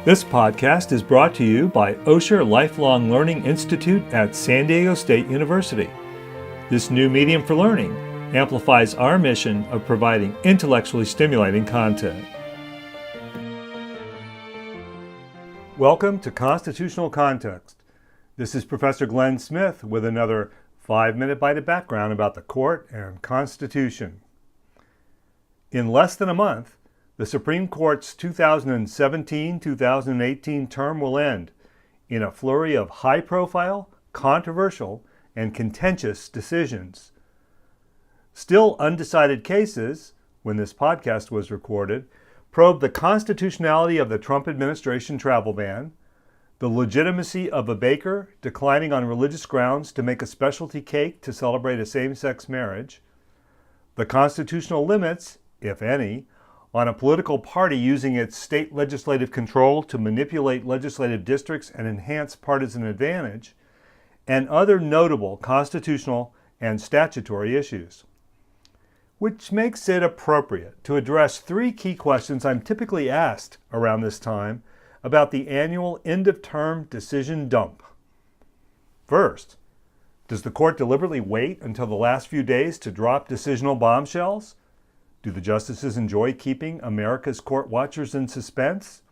This podcast is brought to you by Osher Lifelong Learning Institute at San Diego State University. This new medium for learning amplifies our mission of providing intellectually stimulating content. Welcome to Constitutional Context. This is Professor Glenn Smith with another 5-minute bite of background about the court and Constitution. In less than a month, the Supreme Court's 2017-2018 term will end in a flurry of high-profile, controversial, and contentious decisions. Still undecided cases, when this podcast was recorded, probe the constitutionality of the Trump administration travel ban, the legitimacy of a baker declining on religious grounds to make a specialty cake to celebrate a same-sex marriage, the constitutional limits, if any, on a political party using its state legislative control to manipulate legislative districts and enhance partisan advantage, and other notable constitutional and statutory issues. Which makes it appropriate to address 3 key questions I'm typically asked around this time about the annual end-of-term decision dump. First, does the court deliberately wait until the last few days to drop decisional bombshells? Do the justices enjoy keeping America's court watchers in suspense?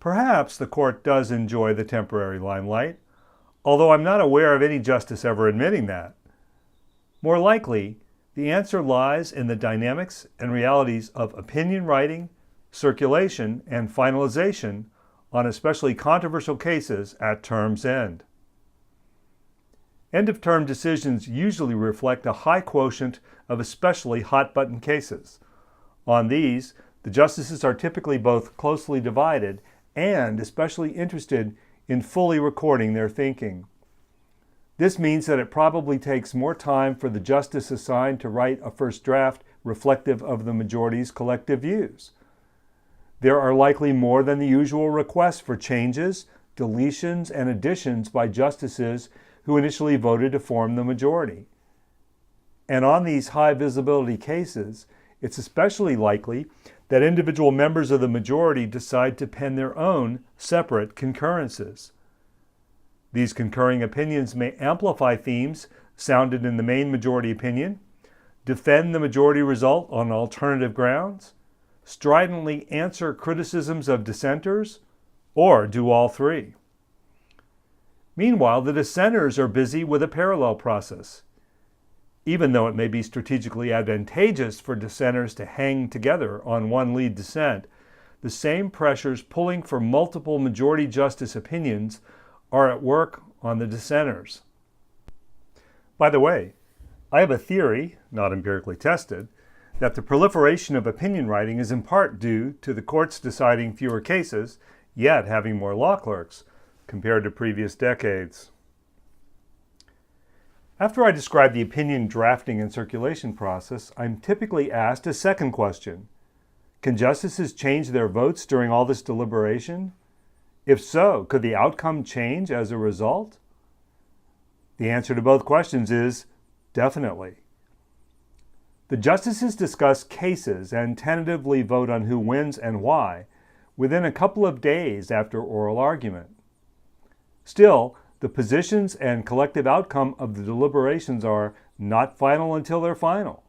Perhaps the court does enjoy the temporary limelight, although I'm not aware of any justice ever admitting that. More likely, the answer lies in the dynamics and realities of opinion writing, circulation, and finalization on especially controversial cases at term's end. End-of-term decisions usually reflect a high quotient of especially hot-button cases. On these, the justices are typically both closely divided and especially interested in fully recording their thinking. This means that it probably takes more time for the justice assigned to write a first draft reflective of the majority's collective views. There are likely more than the usual requests for changes, deletions, and additions by justices who initially voted to form the majority. And on these high-visibility cases, it's especially likely that individual members of the majority decide to pen their own separate concurrences. These concurring opinions may amplify themes sounded in the main majority opinion, defend the majority result on alternative grounds, stridently answer criticisms of dissenters, or do all 3. Meanwhile, the dissenters are busy with a parallel process. Even though it may be strategically advantageous for dissenters to hang together on one lead dissent, the same pressures pulling for multiple majority justice opinions are at work on the dissenters. By the way, I have a theory, not empirically tested, that the proliferation of opinion writing is in part due to the courts deciding fewer cases, yet having more law clerks, compared to previous decades. After I describe the opinion drafting and circulation process, I'm typically asked a second question. Can justices change their votes during all this deliberation? If so, could the outcome change as a result? The answer to both questions is definitely. The justices discuss cases and tentatively vote on who wins and why within a couple of days after oral argument. Still, the positions and collective outcome of the deliberations are not final until they're final.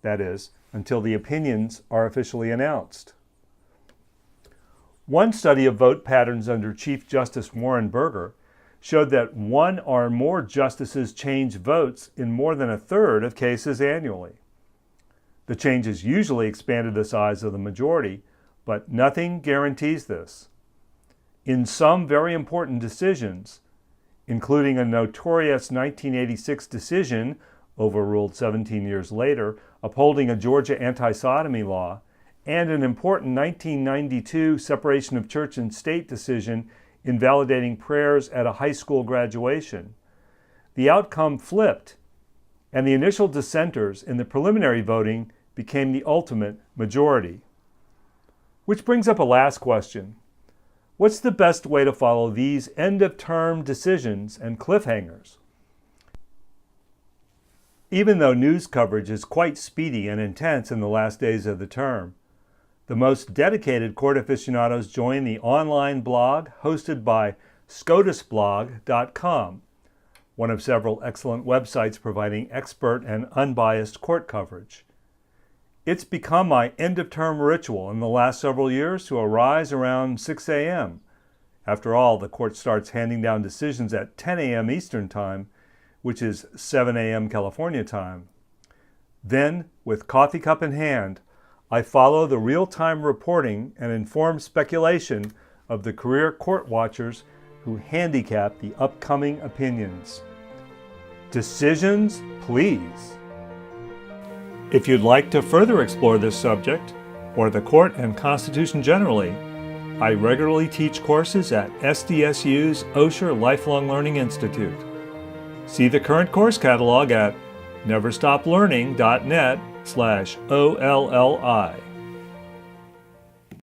That is, until the opinions are officially announced. One study of vote patterns under Chief Justice Warren Burger showed that 1 or more justices change votes in more than a third of cases annually. The changes usually expanded the size of the majority, but nothing guarantees this. In some very important decisions, including a notorious 1986 decision, overruled 17 years later, upholding a Georgia anti-sodomy law, and an important 1992 separation of church and state decision invalidating prayers at a high school graduation, the outcome flipped, and the initial dissenters in the preliminary voting became the ultimate majority. Which brings up a last question. What's the best way to follow these end-of-term decisions and cliffhangers? Even though news coverage is quite speedy and intense in the last days of the term, The most dedicated court aficionados join the online blog hosted by scotusblog.com, one of several excellent websites providing expert and unbiased court coverage. It's become my end-of-term ritual in the last several years to arise around 6 a.m. After all, the court starts handing down decisions at 10 a.m. Eastern Time, which is 7 a.m. California time. Then, with coffee cup in hand, I follow the real-time reporting and informed speculation of the career court watchers who handicap the upcoming opinions. Decisions, please. If you'd like to further explore this subject, or the court and Constitution generally, I regularly teach courses at SDSU's Osher Lifelong Learning Institute. See the current course catalog at neverstoplearning.net/OLLI.